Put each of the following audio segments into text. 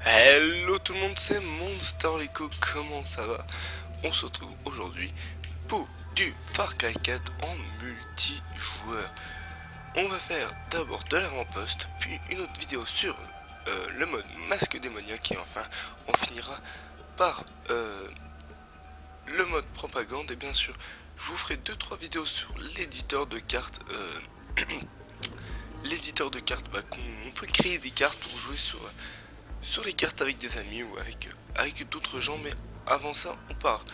Hello tout le monde, c'est MonsterLeco, comment ça va? On se retrouve aujourd'hui pour du Far Cry 4 en multijoueur. On va faire d'abord de l'avant-poste, puis une autre vidéo sur le mode masque démoniaque et enfin on finira par le mode propagande et bien sûr je vous ferai 2-3 vidéos sur l'éditeur de cartes. L'éditeur de cartes, on peut créer des cartes pour jouer sur les cartes avec des amis ou avec d'autres gens, mais avant ça on part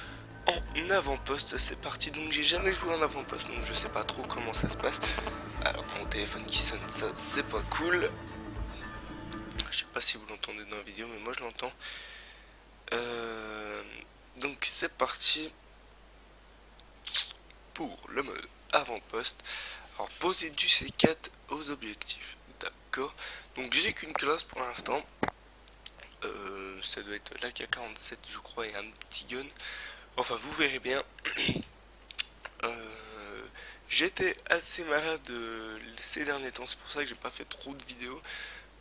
en avant-poste. C'est parti. Donc j'ai jamais joué en avant-poste, donc je sais pas trop comment ça se passe. Alors mon téléphone qui sonne, ça c'est pas cool. Je sais pas si vous l'entendez dans la vidéo, mais moi je l'entends. Donc c'est parti pour le mode avant-poste. Alors poser du C4 aux objectifs, d'accord. Donc j'ai qu'une classe pour l'instant. Ça doit être l'AK-47 je crois et un petit gun. Enfin vous verrez bien. J'étais assez malade ces derniers temps, c'est pour ça que j'ai pas fait trop de vidéos.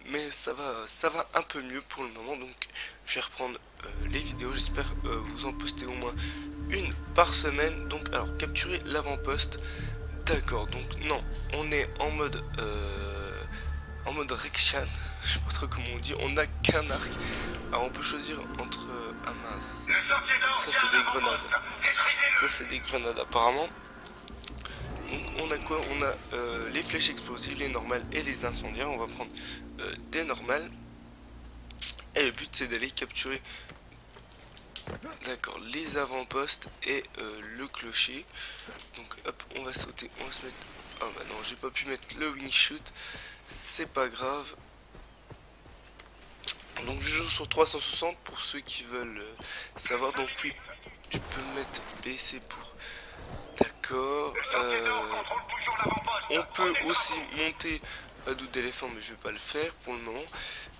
Mais ça va un peu mieux pour le moment, donc je vais reprendre les vidéos. J'espère vous en poster au moins une par semaine. Donc alors capturer l'avant-poste. D'accord, donc non, on est en mode Rekshan, je sais pas trop comment on dit, on n'a qu'un arc. Alors on peut choisir entre... ah mince, ça c'est des grenades. Ça c'est des grenades apparemment. Donc on a quoi? On a les flèches explosives, les normales et les incendiaires. On va prendre des normales. Et le but c'est d'aller capturer, d'accord, les avant-postes et le clocher. Donc hop, on va sauter, on va se mettre... Ah bah non, j'ai pas pu mettre le wing shoot. C'est pas grave. Donc je joue sur 360 pour ceux qui veulent savoir. Donc oui, je peux mettre BC pour... D'accord. On peut aussi monter à dos d'éléphant, mais je vais pas le faire pour le moment.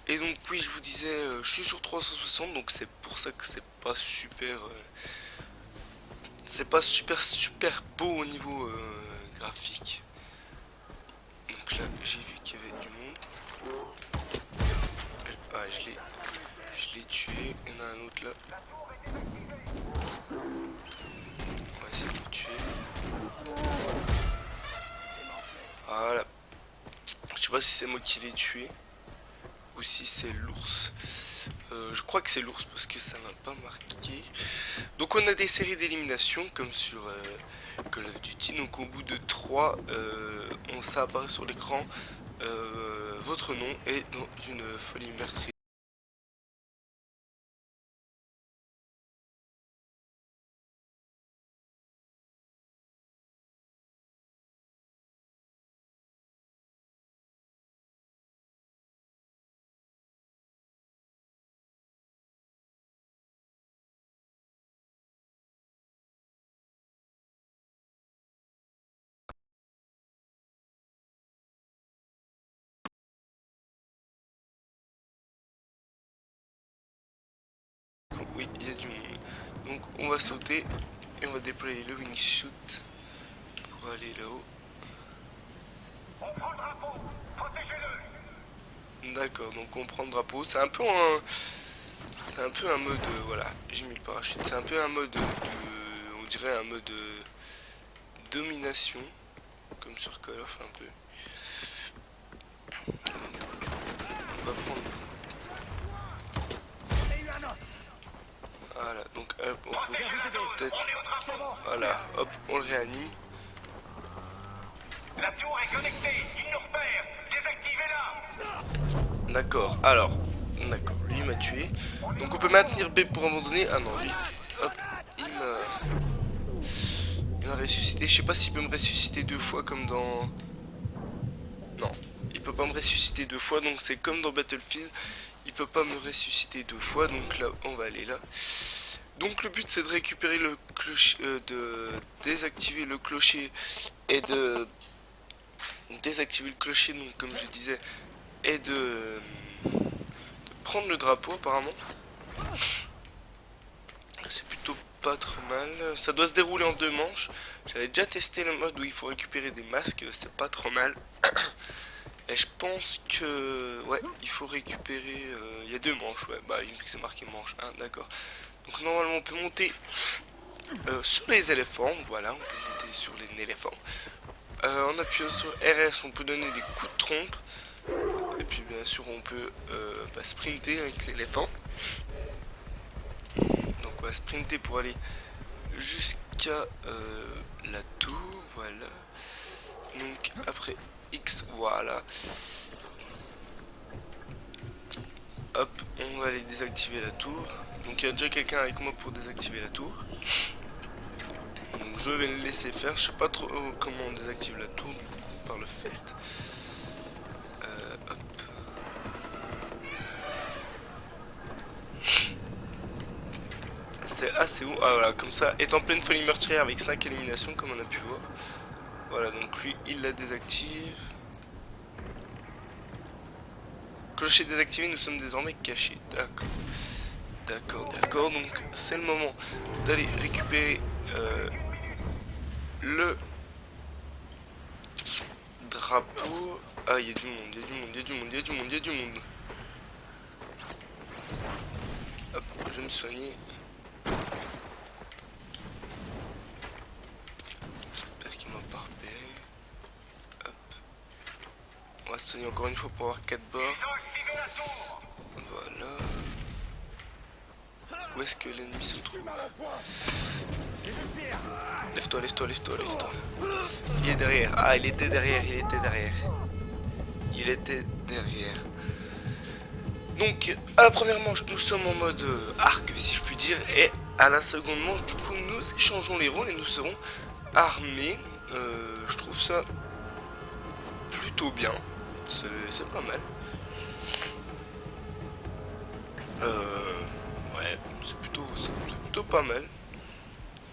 Et donc oui, je vous disais, je suis sur 360, donc c'est pour ça que c'est pas super... c'est pas super beau au niveau graphique. Donc là, j'ai vu qu'il y avait du monde. Ah, je l'ai tué. Il y en a un autre là. On va essayer de le tuer. Voilà. Je sais pas si c'est moi qui l'ai tué ou si c'est l'ours. Je crois que c'est l'ours parce que ça m'a pas marqué. Donc on a des séries d'élimination comme sur Call of Duty. Donc au bout de 3, ça apparaît sur l'écran votre nom est dans une folie meurtrière. Oui, il y a du monde. Donc on va sauter et on va déployer le wingsuit pour aller là-haut. D'accord, donc on prend le drapeau. C'est un peu un mode, voilà, j'ai mis le parachute. C'est un peu un mode on dirait un mode domination, comme sur Call of un peu. On va prendre. Voilà, donc hop, on peut peut-être. Voilà, hop, on le réanime. La tour est connectée, il nous repère. Désactivez-la. D'accord, alors, d'accord, lui il m'a tué. Donc on peut maintenir B pour abandonner. Ah non, lui, hop, il m'a ressuscité. Je sais pas s'il peut me ressusciter deux fois comme dans... Non, il peut pas me ressusciter deux fois, donc c'est comme dans Battlefield. Il peut pas me ressusciter deux fois, donc là, on va aller là. Donc le but c'est de récupérer le clocher, de désactiver le clocher et de désactiver le clocher, donc comme je disais, et de prendre le drapeau apparemment. C'est plutôt pas trop mal. Ça doit se dérouler en deux manches. J'avais déjà testé le mode où il faut récupérer des masques, c'est pas trop mal. Et je pense que... Ouais, il faut récupérer... Il y a 2 manches, ouais. Bah, il me dit que c'est marqué manche 1, d'accord. Donc normalement, on peut monter sur les éléphants. Voilà, on peut monter sur les éléphants. En appuyant sur RS, on peut donner des coups de trompe. Et puis bien sûr, on peut sprinter avec l'éléphant. Donc on va sprinter pour aller jusqu'à la tour, voilà. Donc après X, voilà. Hop, on va aller désactiver la tour. Donc il y a déjà quelqu'un avec moi pour désactiver la tour. Donc je vais le laisser faire. Je sais pas trop comment on désactive la tour par le fait. Hop. C'est assez haut. Ah voilà, comme ça, est en pleine folie meurtrière avec 5 éliminations comme on a pu voir. Voilà, donc lui, il la désactive. Clocher désactivé, nous sommes désormais cachés. D'accord. D'accord. Donc c'est le moment d'aller récupérer le drapeau. Ah, il y a du monde. Hop, je vais me soigner. J'espère qu'il m'a pas repéré. Hop. On va se soigner encore une fois pour avoir 4 bords. Voilà. Où est-ce que l'ennemi se trouve? Lève-toi. Il est derrière. Ah, il était derrière. Donc, à la première manche, nous sommes en mode arc, si je puis dire. Et à la seconde manche, du coup, nous échangeons les rôles et nous serons armés. Je trouve ça plutôt bien. C'est pas mal. Ouais, c'est plutôt pas mal.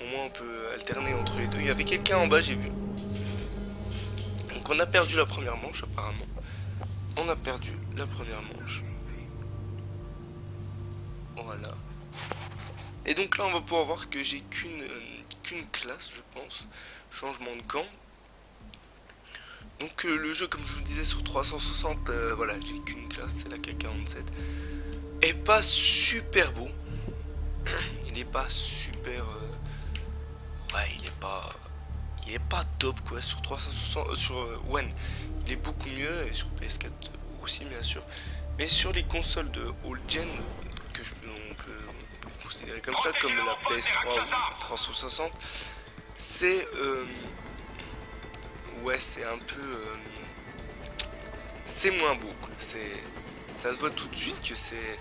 Au moins on peut alterner entre les deux. Il y avait quelqu'un en bas, j'ai vu. Donc on a perdu la première manche apparemment. On a perdu la première manche. Voilà. Et donc là on va pouvoir voir que j'ai qu'une classe, je pense. Changement de camp. Donc le jeu, comme je vous disais, sur 360, voilà, j'ai qu'une classe, c'est la K47. Et pas super beau. Il est pas super... ouais, il est pas top quoi. Sur 360, sur One, il est beaucoup mieux, et sur PS4 aussi bien sûr. Mais sur les consoles de old gen, que on peut considérer comme ça, comme la PS3 ou 360, c'est ouais, c'est un peu c'est moins beau quoi. Ça se voit tout de suite que c'est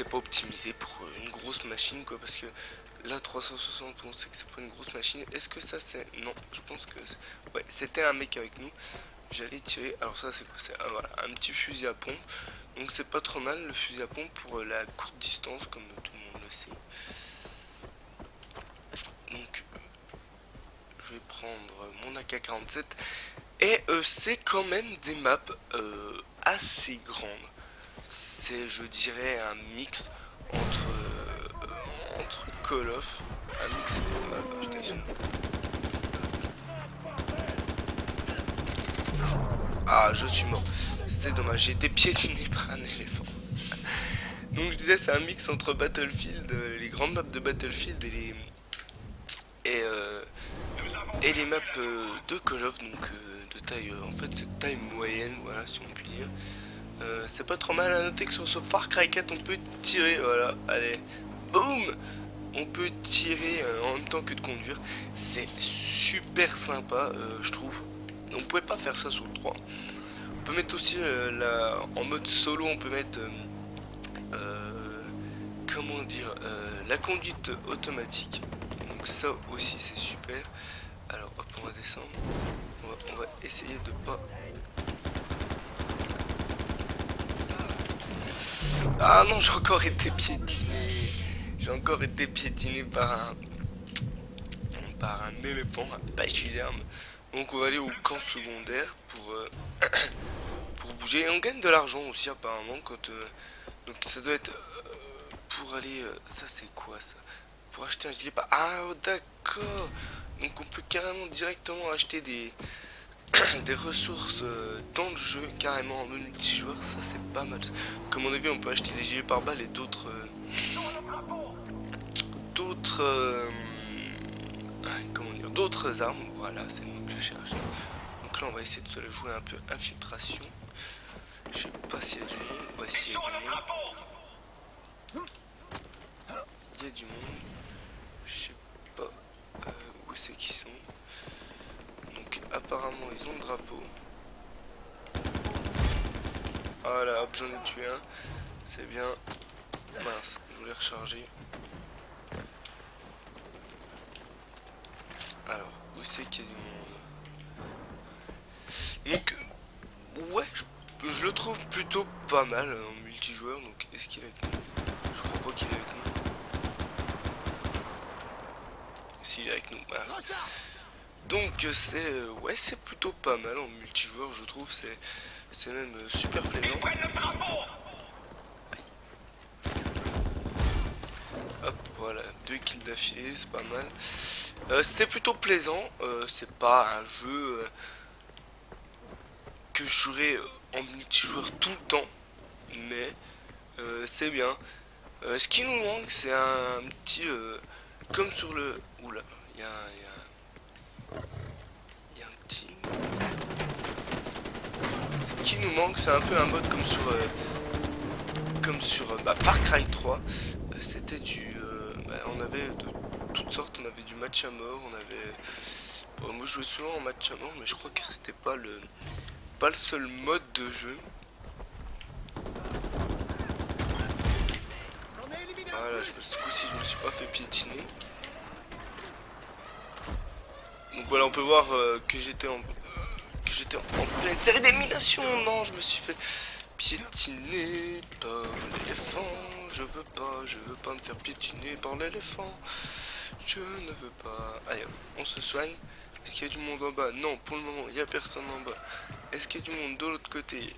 pas optimisé pour une grosse machine quoi, parce que là 360 on sait que c'est pas une grosse machine. Est-ce que ça c'est... Non, je pense que ouais, c'était un mec avec nous. J'allais tirer. Alors ça c'est quoi? C'est voilà, un petit fusil à pompe. Donc c'est pas trop mal le fusil à pompe pour la courte distance comme tout le monde le sait. Donc je vais prendre mon AK-47 et c'est quand même des maps assez grandes. C'est, je dirais, un mix entre Call of, un mix. Ah, putain, ils sont... Ah, je suis mort. C'est dommage, j'ai été piétiné par un éléphant. Donc je disais, c'est un mix entre Battlefield, les grandes maps de Battlefield et les maps de Call of, donc de taille, en fait c'est de taille moyenne, voilà, si on peut dire. C'est pas trop mal. À noter que sur ce Far Cry 4 on peut tirer, voilà, allez, boum, on peut tirer en même temps que de conduire. C'est super sympa, je trouve. On pouvait pas faire ça sur le 3. On peut mettre aussi en mode solo, on peut mettre comment dire, la conduite automatique. Donc ça aussi c'est super. Alors hop, on va descendre. On va essayer de pas... Ah non, j'ai encore été piétiné. J'ai encore été piétiné par un éléphant, un pachyderme. Donc on va aller au camp secondaire pour bouger. Et on gagne de l'argent aussi apparemment quand... donc ça doit être pour aller... ça c'est quoi ça? Pour acheter un gilet pas... Ah d'accord. Donc on peut carrément directement acheter des ressources dans le jeu, carrément en mode multijoueur, ça c'est pas mal. Comme on a vu, on peut acheter des gilets pare-balles et d'autres comment dire, d'autres armes. Voilà, c'est le mot que je cherche. Donc là on va essayer de se la jouer un peu infiltration. Je sais pas s'il y a du monde. Ouais, s'il y a du monde. Il y a du monde. Je sais pas où c'est qu'ils sont. Donc apparemment ils ont le drapeau. Voilà, hop, j'en ai tué un. C'est bien. Mince, je voulais recharger. Alors, où c'est qu'il y a du monde? Donc, ouais, je le trouve plutôt pas mal en multijoueur. Donc, est-ce qu'il est avec nous? Je crois pas qu'il est avec nous. S'il est avec nous, mince. Donc, ouais, c'est plutôt pas mal en multijoueur, je trouve. C'est même super plaisant. Hop, voilà, 2 kills d'affilée, c'est pas mal. C'était plutôt plaisant. C'est pas un jeu que je jouerais en multijoueur tout le temps, mais c'est bien. Ce qui nous manque, c'est un petit comme sur le. Oula, il y a un petit. Ce qui nous manque, c'est un peu un mode comme sur Far Cry 3. C'était du. On avait de toutes sortes, on avait du match à mort, on avait. Moi je jouais souvent en match à mort, mais je crois que c'était pas le seul mode de jeu. Voilà, ce coup-ci je me suis pas fait piétiner. Donc voilà, on peut voir que j'étais en pleine série d'élimination. Non, je me suis fait piétiner par l'éléphant. Je veux pas me faire piétiner par l'éléphant. Je ne veux pas. Allez, on se soigne. Est-ce qu'il y a du monde en bas? Non, pour le moment, il n'y a personne en bas. Est-ce qu'il y a du monde de l'autre côté?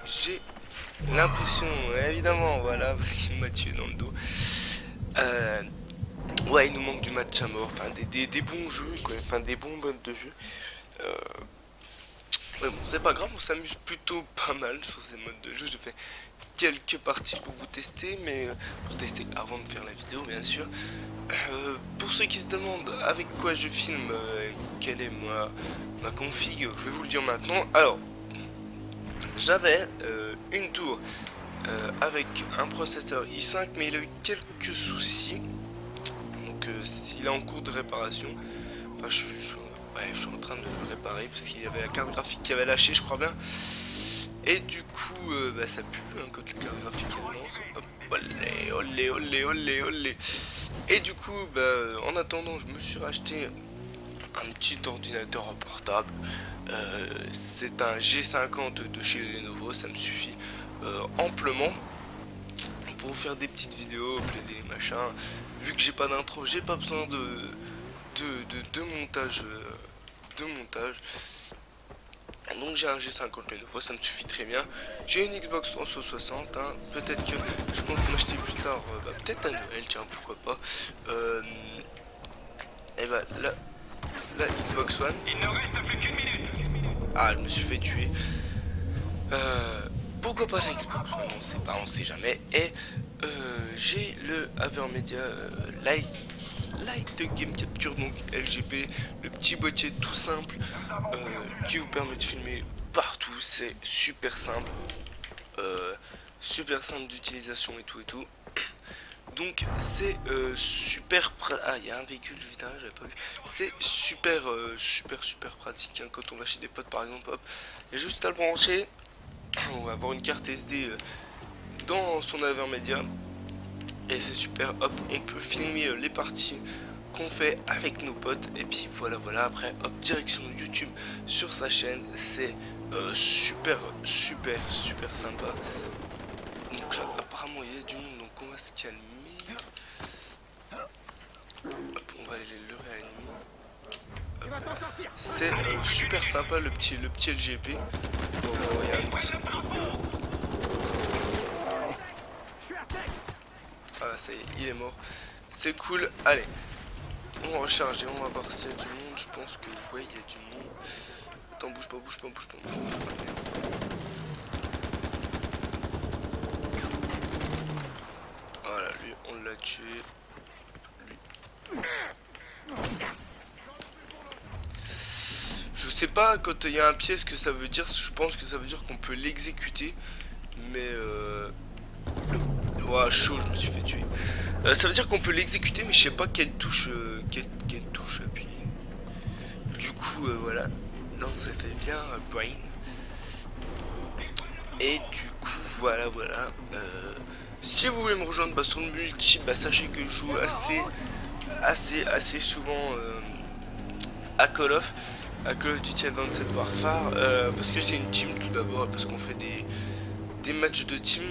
J'ai l'impression, évidemment, voilà, parce qu'il m'a tué dans le dos. Ouais, il nous manque du match à mort, enfin des bons jeux, quoi, enfin des bons modes de jeu. Mais bon, c'est pas grave, on s'amuse plutôt pas mal sur ces modes de jeu. Je fais quelques parties pour vous tester, mais pour tester avant de faire la vidéo, bien sûr. Pour ceux qui se demandent avec quoi je filme, quelle est ma config, je vais vous le dire maintenant. Alors, j'avais une tour avec un processeur i5, mais il a eu quelques soucis. Donc, il est en cours de réparation. Enfin, je suis en train de le réparer parce qu'il y avait la carte graphique qui avait lâché, je crois bien. Et du coup, ça pue quand la carte graphique elle lance. Hop, olé, olé, olé, olé, olé. Et du coup, en attendant, je me suis racheté un petit ordinateur portable. C'est un G50 de chez Lenovo, ça me suffit amplement pour faire des petites vidéos, des machins. Vu que j'ai pas d'intro, j'ai pas besoin de montage. Donc j'ai un G50 Lenovo, ça me suffit très bien. J'ai une Xbox 360, hein. Peut-être que je compte m'acheter plus tard, peut-être à Noël, tiens, pourquoi pas. Et la Xbox One. Il ne reste plus qu'une minute. Ah, je me suis fait tuer. Pourquoi pas la Xbox One, on sait jamais. Et j'ai le AverMedia Light Game Capture, donc LGP, le petit boîtier tout simple qui vous permet de filmer partout. C'est super simple d'utilisation et tout. Donc c'est super il y a un véhicule juste derrière, j'avais pas vu. C'est super pratique, hein, quand on va chez des potes par exemple. Hop, il y a juste à le brancher. On va avoir une carte SD dans son AverMedia. Et c'est super, hop, on peut filmer les parties qu'on fait avec nos potes. Et puis voilà, après, hop, direction YouTube sur sa chaîne. C'est super sympa. Donc là, apparemment, il y a du monde, donc on va se calmer. Hop, on va aller le réanimer. C'est super sympa le petit LGP. Bon, ah, ça y est, il est mort. C'est cool, allez. On va recharger, on va voir s'il y a du monde. Je pense que ouais, il y a du monde. Attends, bouge pas, bouge pas, bouge pas. Voilà, lui, on l'a tué. Lui. Je sais pas quand il y a un pied ce que ça veut dire. Je pense que ça veut dire qu'on peut l'exécuter. Mais ouah, chaud, je me suis fait tuer. Ça veut dire qu'on peut l'exécuter, mais je sais pas quelle touche, quelle touche appuyer. Du coup, voilà. Non, ça fait bien brain. Et du coup, voilà. Si vous voulez me rejoindre sur le multi, sachez que je joue assez souvent à Call of Duty Advanced Warfare, parce que c'est une team tout d'abord, parce qu'on fait des matchs de team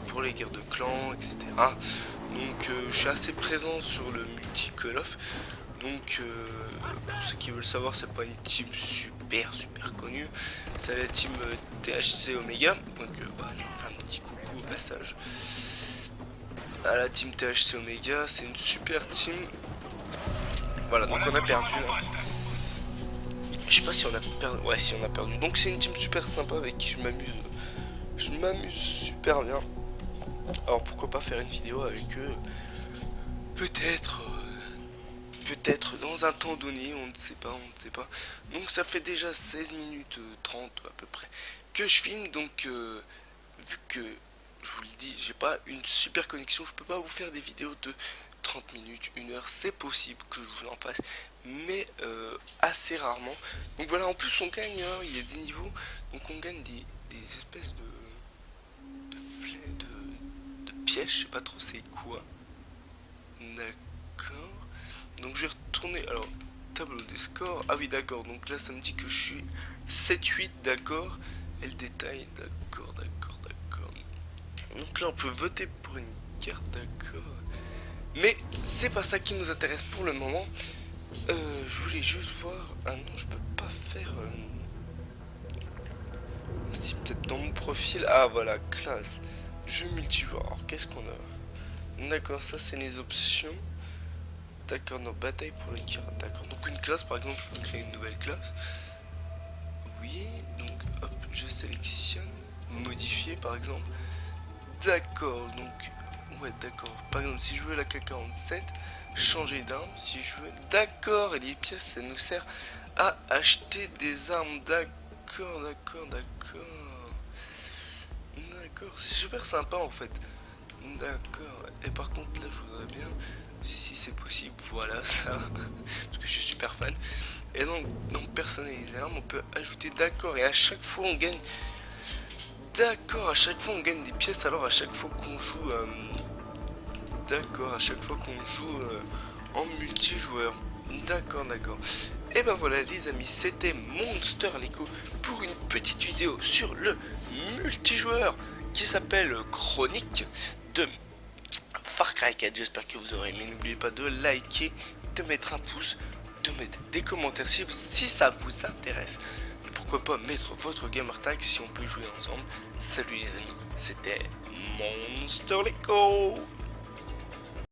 pour les guerres de clans, etc. Donc je suis assez présent sur le multi Call of. Donc pour ceux qui veulent savoir, c'est pas une team super connue, c'est la team THC Omega. Donc je vais faire un petit coucou au passage à la team THC Omega. C'est une super team. Voilà, donc on a perdu là. Je sais pas si on a perdu. Ouais, si on a perdu. Donc c'est une team super sympa avec qui je m'amuse. Je m'amuse super bien. Alors pourquoi pas faire une vidéo avec eux. Peut-être dans un temps donné, on ne sait pas. Donc ça fait déjà 16 minutes 30 à peu près que je filme. Donc vu que je vous le dis, j'ai pas une super connexion, je peux pas vous faire des vidéos de 30 minutes, 1 heure. C'est possible que je vous en fasse, mais assez rarement. Donc voilà, en plus on gagne, hein, il y a des niveaux, donc on gagne des espèces de pièges, je sais pas trop c'est quoi. D'accord. Donc je vais retourner, alors tableau des scores. Ah oui, d'accord, donc là ça me dit que je suis 7-8, d'accord. Et le détail, d'accord. Donc là on peut voter pour une carte, d'accord. Mais c'est pas ça qui nous intéresse pour le moment. Je voulais juste voir. Ah non, je peux pas faire. Si peut-être dans mon profil. Ah voilà, classe. Jeu multijoueur. Alors qu'est-ce qu'on a? D'accord, ça c'est les options. D'accord, non, bataille pour les cartes. D'accord, donc une classe par exemple, je peux créer une nouvelle classe. Oui, donc hop, je sélectionne. Modifier par exemple. D'accord, donc. Ouais, d'accord. Par exemple, si je veux la K47, changer d'arme. Si je veux. D'accord, et les pièces, ça nous sert à acheter des armes. D'accord. C'est super sympa en fait. D'accord. Et par contre, là, je voudrais bien, si c'est possible, voilà ça. Parce que je suis super fan. Et donc, dans personnaliser armes, on peut ajouter d'accord. Et à chaque fois, on gagne. D'accord, à chaque fois, on gagne des pièces. Alors, à chaque fois qu'on joue. D'accord, à chaque fois qu'on joue en multijoueur. D'accord. Et ben voilà les amis, c'était Monster Lego pour une petite vidéo sur le multijoueur qui s'appelle Chronique de Far Cry 4. J'espère que vous aurez aimé. N'oubliez pas de liker, de mettre un pouce, de mettre des commentaires si ça vous intéresse. Et pourquoi pas mettre votre gamer tag si on peut jouer ensemble. Salut les amis, c'était Monster Lego.